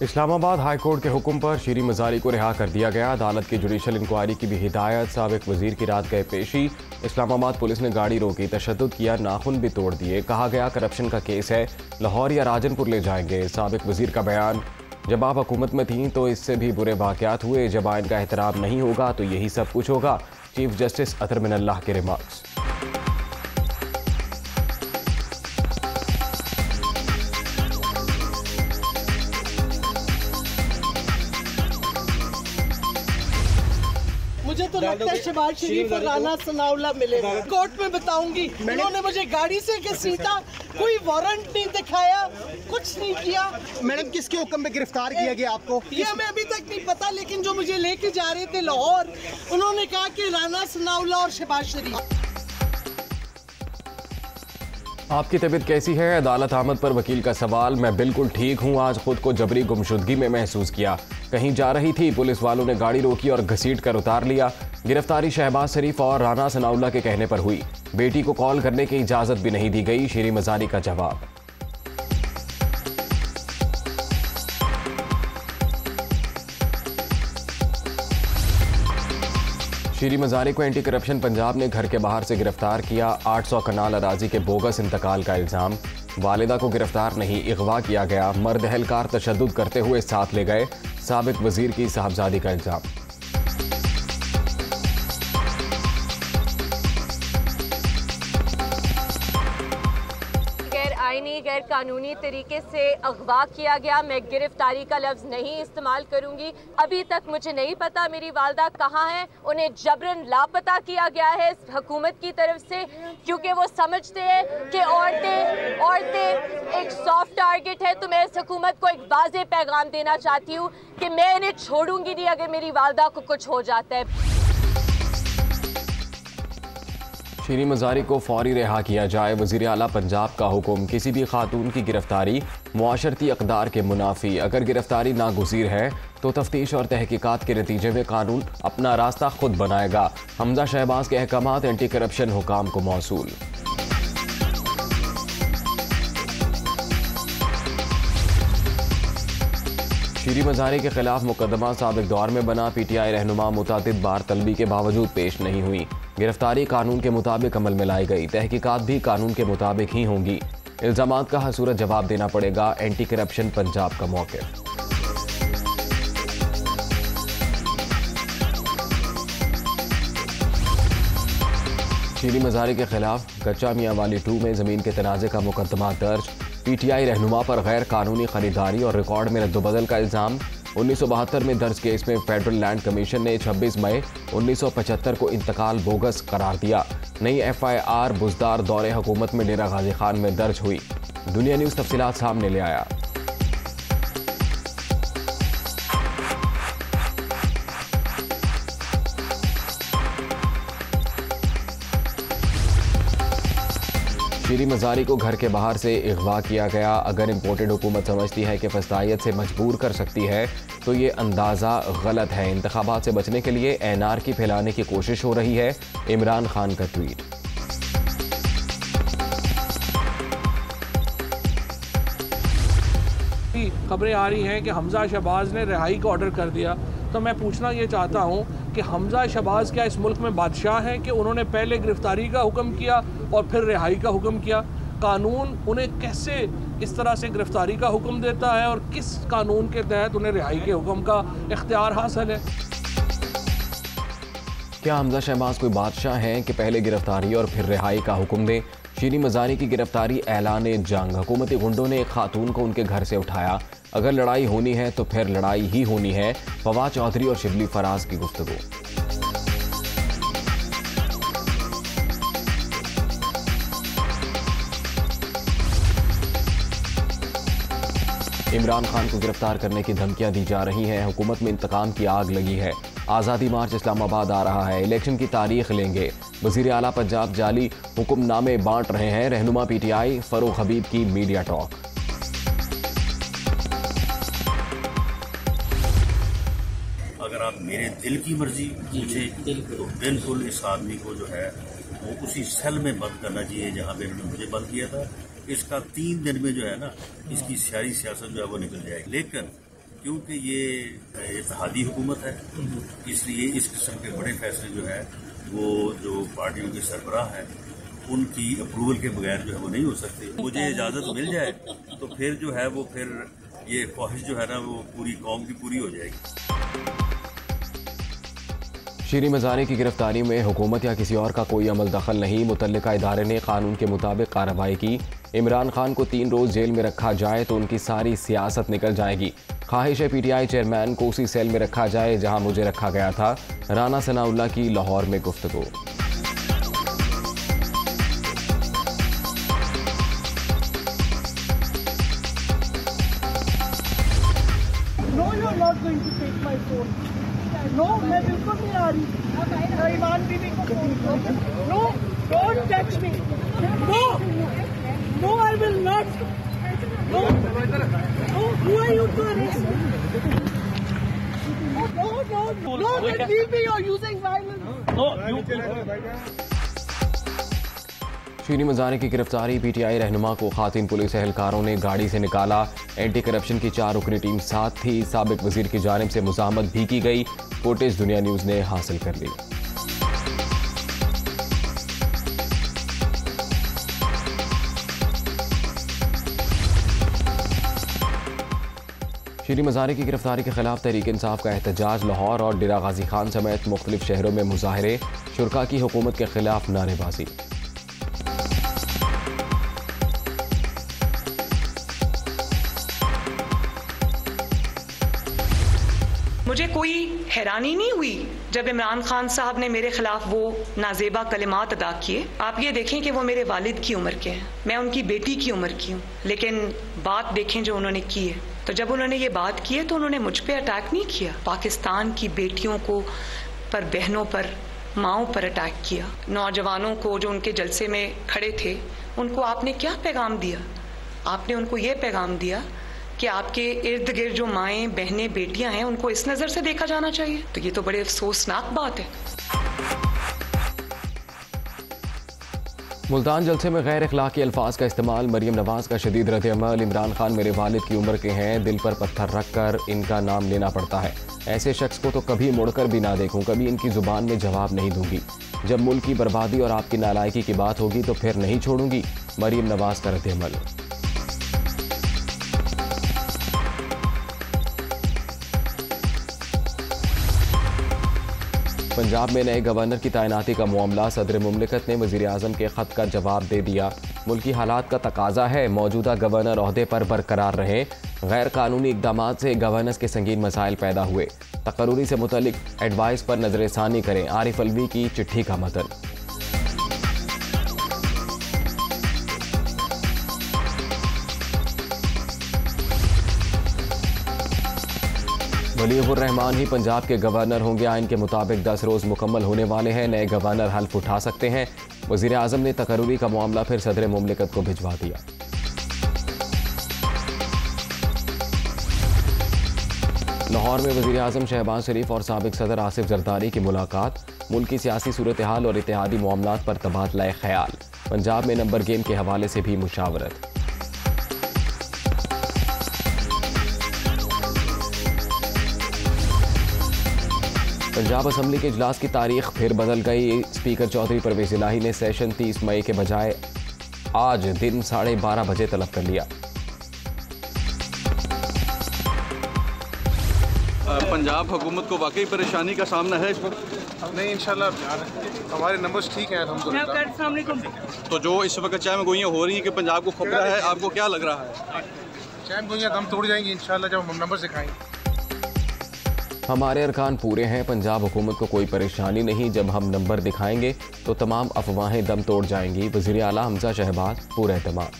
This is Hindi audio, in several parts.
इस्लामाबाद हाई कोर्ट के हुक्म पर शीरी मजारी को रिहा कर दिया गया। अदालत की जुडिशल इंक्वायरी की भी हिदायत। साबिक वजीर की रात गए पेशी। इस्लामाबाद पुलिस ने गाड़ी रोकी, तशद्दुद किया, नाखून भी तोड़ दिए। कहा गया करप्शन का केस है, लाहौर या राजनपुर ले जाएंगे। साबिक वजीर का बयान, जब आप हुकूमत में थीं तो इससे भी बुरे वाक़यात हुए। जब आइन का एहतराम नहीं होगा तो यही सब कुछ होगा। चीफ जस्टिस अतर मिनल्लाह के रिमार्क्स। मुझे तो लगता है शहबाज शरीफ और राना सनाउल्लाह मिले। कोर्ट में बताऊंगी। उन्होंने मुझे गाड़ी से घसीटा, कोई वारंट नहीं दिखाया, कुछ नहीं किया। मैडम, किसके हुक्म पे गिरफ्तार किया गया आपको? ये हमें अभी तक नहीं पता, लेकिन जो मुझे लेके जा रहे थे लाहौर, उन्होंने कहा कि राना सनाउल्लाह और शहबाज शरीफ। आपकी तबीयत कैसी है? अदालत आमद पर वकील का सवाल। मैं बिल्कुल ठीक हूँ। आज खुद को जबरी गुमशुदगी में महसूस किया। कहीं जा रही थी, पुलिस वालों ने गाड़ी रोकी और घसीट कर उतार लिया। गिरफ्तारी शहबाज शरीफ और राना सनाउल्लाह के कहने पर हुई। बेटी को कॉल करने की इजाजत भी नहीं दी गई। शीरी मजारी का जवाब। शीरी मजारी को एंटी करप्शन पंजाब ने घर के बाहर से गिरफ्तार किया। 800 कनाल अराजी के बोगस इंतकाल का इल्जाम। वालिदा को गिरफ्तार नहीं, अगवा किया गया। मर्द एहलकार तशद्दुद करते हुए साथ ले गए। साबिक वजीर की साहबजादी का इल्जाम। आईनी गैर कानूनी तरीके से अगवा किया गया। मैं गिरफ्तारी का लफ्ज़ नहीं इस्तेमाल करूंगी। अभी तक मुझे नहीं पता मेरी वालदा कहाँ है। उन्हें जबरन लापता किया गया है इस हुकूमत की तरफ से, क्योंकि वो समझते हैं कि औरतें एक सॉफ्ट टारगेट है। तो मैं इस हुकूमत को एक वाज़ेह पैगाम देना चाहती हूँ कि मैं इन्हें छोड़ूंगी नहीं अगर मेरी वालदा को कुछ हो जाता है। शीरी मजारी को फौरी रिहा किया जाए, वज़ीर आला पंजाब का हुक्म। किसी भी खातून की गिरफ्तारी मुआशरती अक़दार के मुनाफी। अगर गिरफ्तारी नागुज़ीर है तो तफ्तीश और तहकीकात के नतीजे में कानून अपना रास्ता खुद बनाएगा। हमजा शहबाज के अहकामात एंटी करप्शन हुकाम को मौसूल। शीरी मजारी के खिलाफ मुकदमा साबिक दौर में बना। PTI रहनुमा मुतादिद बार तलबी के बावजूद पेश नहीं हुई। गिरफ्तारी कानून के मुताबिक अमल में लाई गई। तहकीकात भी कानून के मुताबिक ही होंगी। इल्जामात का हसूरत जवाब देना पड़ेगा। एंटी करप्शन पंजाब का मौक़िफ़। शीरी मजारी के खिलाफ गच्चा मियाँ वाली 2 में ज़मीन के तनाज़े का मुकदमा दर्ज। PTI रहनुमा पर गैर कानूनी खरीदारी और रिकॉर्ड में रद्दबदल का इल्ज़ाम। 1972 में दर्ज केस में फेडरल लैंड कमीशन ने 26 मई 1975 को इंतकाल बोगस करार दिया। नई FIR बुज़दार दौरे हुकूमत में डेरा गाजी खान में दर्ज हुई। दुनिया न्यूज़ तफसीलात सामने ले आया। शीरी मजारी को घर के बाहर से अगवा किया गया। अगर इम्पोर्टेड हुकूमत समझती है कि फस्तायत से मजबूर कर सकती है तो ये अंदाज़ा गलत है। इंतखाबात से बचने के लिए NRK फैलाने की कोशिश हो रही है। इमरान खान का ट्वीट। खबरें आ रही हैं कि हमजा शहबाज ने रिहाई का ऑर्डर कर दिया। तो मैं पूछना ये चाहता हूँ कि हमजा शहबाज क्या इस मुल्क में बादशाह हैं कि उन्होंने पहले गिरफ्तारी का हुक्म किया और फिर रिहाई का हुक्म किया? कानून उन्हें कैसे इस तरह से गिरफ्तारी का हुक्म देता है और किस कानून के तहत उन्हें रिहाई के हुक्म का इख्तियार हासिल है? क्या हमजा शहबाज कोई बादशाह हैं कि पहले गिरफ्तारी और फिर रिहाई का हुक्म दें? शीरी मजारी की गिरफ्तारी ऐलान जंग। हुकूमती गुंडों ने एक खातून को उनके घर से उठाया। अगर लड़ाई होनी है तो फिर लड़ाई ही होनी है। फवाद चौधरी और शिबली फराज की गुफ्तगू। इमरान खान को गिरफ्तार करने की धमकियां दी जा रही हैं। हुकूमत में इंतकाम की आग लगी है। आज़ादी मार्च इस्लामाबाद आ रहा है। इलेक्शन की तारीख लेंगे। वज़ीर आला पंजाब जाली हुक्मनामे बांट रहे हैं। रहनुमा PTI फरूख हबीब की मीडिया टॉक। अगर आप मेरे दिल की मर्जी पूछे तो बिल्कुल इस आदमी को जो है वो उसी सेल में बंद करना चाहिए जहाँ पे इन्होंने मुझे बंद किया था। इसका 3 दिन में जो है ना, इसकी सारी सियासत जो है वो निकल जाएगी। लेकिन क्योंकि ये इत्तेहादी हुकूमत है, इसलिए इस किस्म के बड़े फैसले जो है वो जो पार्टियों के सरबराह हैं उनकी अप्रूवल के बगैर जो है वो नहीं हो सकते। मुझे इजाज़त मिल जाए तो फिर जो है वो फिर ये ख्वाहिश जो है ना वो पूरी कौम की पूरी हो जाएगी। शीरी मज़ारी की गिरफ्तारी में हुकूमत या किसी और का कोई अमल दखल नहीं, मुतल्लिका इदारे ने कानून के मुताबिक कार्रवाई की। इमरान खान को 3 रोज़ जेल में रखा जाए तो उनकी सारी सियासत निकल जाएगी। ख्वाहिश है PTI चेयरमैन को उसी सेल में रखा जाए जहां मुझे रखा गया था। राना सनाउल्लाह की लाहौर में गुफ्तगू। No, you're not going to take my phone. No, मैं बिल्कुल नहीं आ रही। ईमान बीबी को फोन करो। No, don't touch me. No, no, I will not. No, no, who are you to arrest me? No, no, no, no, leave me. You're using violence. शीरी मज़ारी की गिरफ्तारी। PTI रहनुमा को खातिन पुलिस एहलकारों ने गाड़ी से निकाला। एंटी करप्शन की 4 रुकनी टीम साथ थी। साबिक वजीर की जानिब से मुज़ाहमत भी की गई। फुटेज दुनिया न्यूज़ ने हासिल कर ली। शीरी मज़ारी की गिरफ्तारी के खिलाफ तहरीक इंसाफ का एहतजाज। लाहौर और डेरा गाजी खान समेत मुख्तलिफ शहरों में मुजाहरे। शुरा की हुकूमत के खिलाफ नारेबाजी। मुझे कोई हैरानी नहीं हुई जब इमरान खान साहब ने मेरे खिलाफ वो नाजेबा कलिमात अदा किए। आप ये देखें कि वो मेरे वालिद की उम्र के हैं, मैं उनकी बेटी की उम्र की हूँ, लेकिन बात देखें जो उन्होंने की है। तो जब उन्होंने ये बात की है तो उन्होंने मुझ पे अटैक नहीं किया, पाकिस्तान की बेटियों को पर, बहनों पर, माओं पर अटैक किया। नौजवानों को जो उनके जलसे में खड़े थे उनको आपने क्या पैगाम दिया? आपने उनको ये पैगाम दिया कि आपके इर्द गिर्द जो माएँ, बहनें, बेटियां हैं उनको इस नज़र से देखा जाना चाहिए। तो ये तो बड़े अफसोसनाक बात है। मुल्तान जलसे में गैर अखलाकी अल्फाज का इस्तेमाल। मरियम नवाज का शदीद रद्द अमल। इमरान खान मेरे वालिद की उम्र के हैं, दिल पर पत्थर रख कर इनका नाम लेना पड़ता है। ऐसे शख्स को तो कभी मुड़कर भी ना देखूं, कभी इनकी जुबान में जवाब नहीं दूंगी। जब मुल्क की बर्बादी और आपकी नालायकी की बात होगी तो फिर नहीं छोड़ूंगी। मरियम नवाज का रद्द अमल। पंजाब में नए गवर्नर की तैनाती का मामला। सदर मुमलिकत ने वज़ीर आज़म के ख़त का जवाब दे दिया। मुल्की हालात का तकाजा है मौजूदा गवर्नर ओहदे पर बरकरार रहें। गैर कानूनी इक़दामात से गवर्नेंस के संगीन मसाइल पैदा हुए। तकर्रूरी से मुतल्लिक एडवाइस पर नज़रसानी करें। आरिफ अलवी की चिट्ठी का मतन। वलीउर रहमान ही पंजाब के गवर्नर होंगे। आइन के मुताबिक 10 रोज़ मुकम्मल होने वाले हैं। नए गवर्नर हल्फ उठा सकते हैं। वज़ीर आज़म ने तकर्रूरी का मामला फिर सदर मुमलिकत को भिजवा दिया। लाहौर में वज़ीर आज़म शहबाज शरीफ और साबिक सदर आसिफ जरदारी की मुलाकात। मुल्की सियासी सूरत हाल और इत्तेहादी मामलात पर तबादला ख्याल। पंजाब में नंबर गेम के हवाले से भी मुशावरत। पंजाब असम्बली के इजलास की तारीख फिर बदल गई। स्पीकर चौधरी परवेज इलाही ने सेशन 30 मई के बजाय आज दिन 12:30 बजे तलब कर लिया। पंजाब हुकूमत को वाकई परेशानी का सामना है इस वक्त? नहीं, इंशाल्लाह हमारे नंबर्स ठीक हैं अल्हम्दुलिल्लाह। तो जो इस वक्त चाय में गोइयाँ हो रही हैं कि पंजाब को खतरा है, आपको क्या लग रहा है? चाय में गोइयाँ दम तोड़ जाएंगी इंशाल्लाह जब हम नंबर दिखाएंगे। हमारे अरकान पूरे हैं, पंजाब हुकूमत को कोई परेशानी नहीं। जब हम नंबर दिखाएंगे तो तमाम अफवाहें दम तोड़ जाएंगी। वज़ीर आला हमजा शहबाज पूरा एतमाद।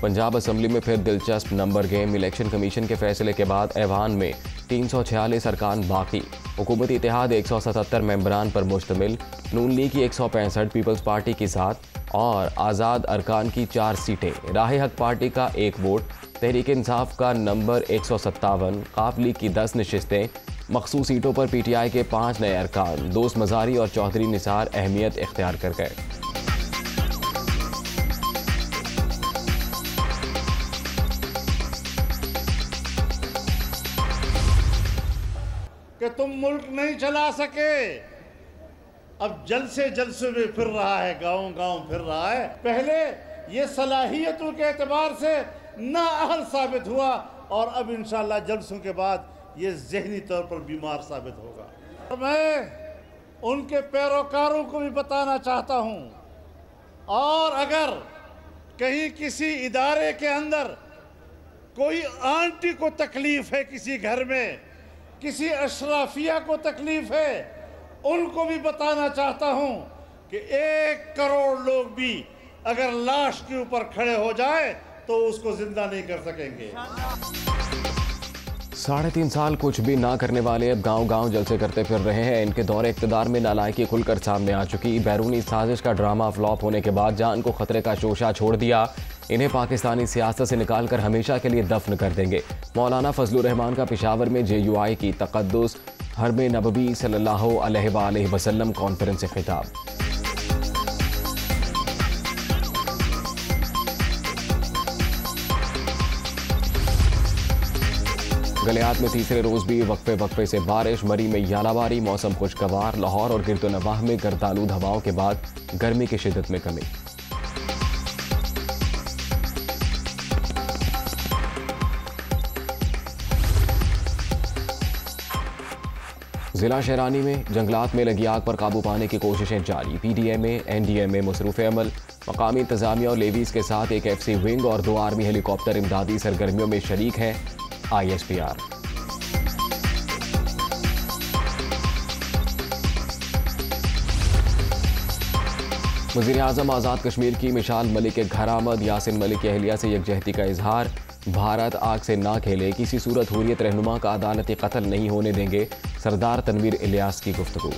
पंजाब असम्बली में फिर दिलचस्प नंबर गेम। इलेक्शन कमीशन के फैसले के बाद ऐवान में 346 अरकान बाकी। हुकूमती इत्तेहाद 177 मेंबरान पर मुश्तमिल। नून लीग की 165, पीपल्स पार्टी की 7 और आज़ाद अरकान की 4 सीटें। राह हक पार्टी का 1 वोट। तहरीक इंसाफ का नंबर 157। काफ लीग की 10 नशिस्तें। मखसूस सीटों पर PTI के 5 नए अरकान। दोस्त मज़ारी और चौधरी निसार अहमियत इख्तियार कर गए। मुल्क नहीं चला सके, अब जलसे में फिर रहा है, गांव फिर रहा है। पहले ये सलाहियतों के एतबार से नाअहल साबित हुआ और अब इंशाअल्लाह जलसों के बाद ये ज़हनी तौर पर बीमार साबित होगा। मैं उनके पैरोकारों को भी बताना चाहता हूँ, और अगर कहीं किसी इदारे के अंदर कोई आंटी को तकलीफ है, किसी घर में किसी अशराफिया को तकलीफ है, उनको भी बताना चाहता हूँ कि 1 करोड़ लोग भी अगर लाश के ऊपर खड़े हो जाए तो उसको जिंदा नहीं कर सकेंगे। 3.5 साल कुछ भी ना करने वाले अब गांव जलसे करते फिर रहे हैं। इनके दौरे इक़्तिदार में नालायकी खुलकर सामने आ चुकी। बैरूनी साजिश का ड्रामा फ्लॉप होने के बाद जान को खतरे का शोशा छोड़ दिया। इन्हें पाकिस्तानी सियासत से निकालकर हमेशा के लिए दफन कर देंगे। मौलाना फजलुर रहमान का पेशावर में JUI की तक़द्दुस हरम नबवी सल्लल्लाहु अलैहि वसल्लम कॉन्फ्रेंस से खिताब। गलियात में तीसरे रोज भी वक्फे से बारिश। मरी में यालाबारी, मौसम खुशगवार। लाहौर और गिरदोनवाह में गर्दालूद हवाओं के बाद गर्मी की शिद्दत में कमी। जिला शहरानी में जंगलात में लगी आग पर काबू पाने की कोशिशें जारी। PDMA NDMA मसरूफ़ अमल। मकामी इंतजामिया और लेवीज के साथ एक FC विंग और 2 आर्मी हेलीकॉप्टर इमदादी सरगर्मियों में शरीक है। ISPR। वज़ीर आज़म आज़ाद कश्मीर की मिशाल मलिक के घर आमद। यासिन मलिक की अहलिया से यकजहती का इजहार। भारत आग से ना खेले, किसी सूरत हुर्रियत रहनुमा का अदालती कत्ल नहीं होने देंगे। सरदार तनवीर इलियास की गुफ्तगू।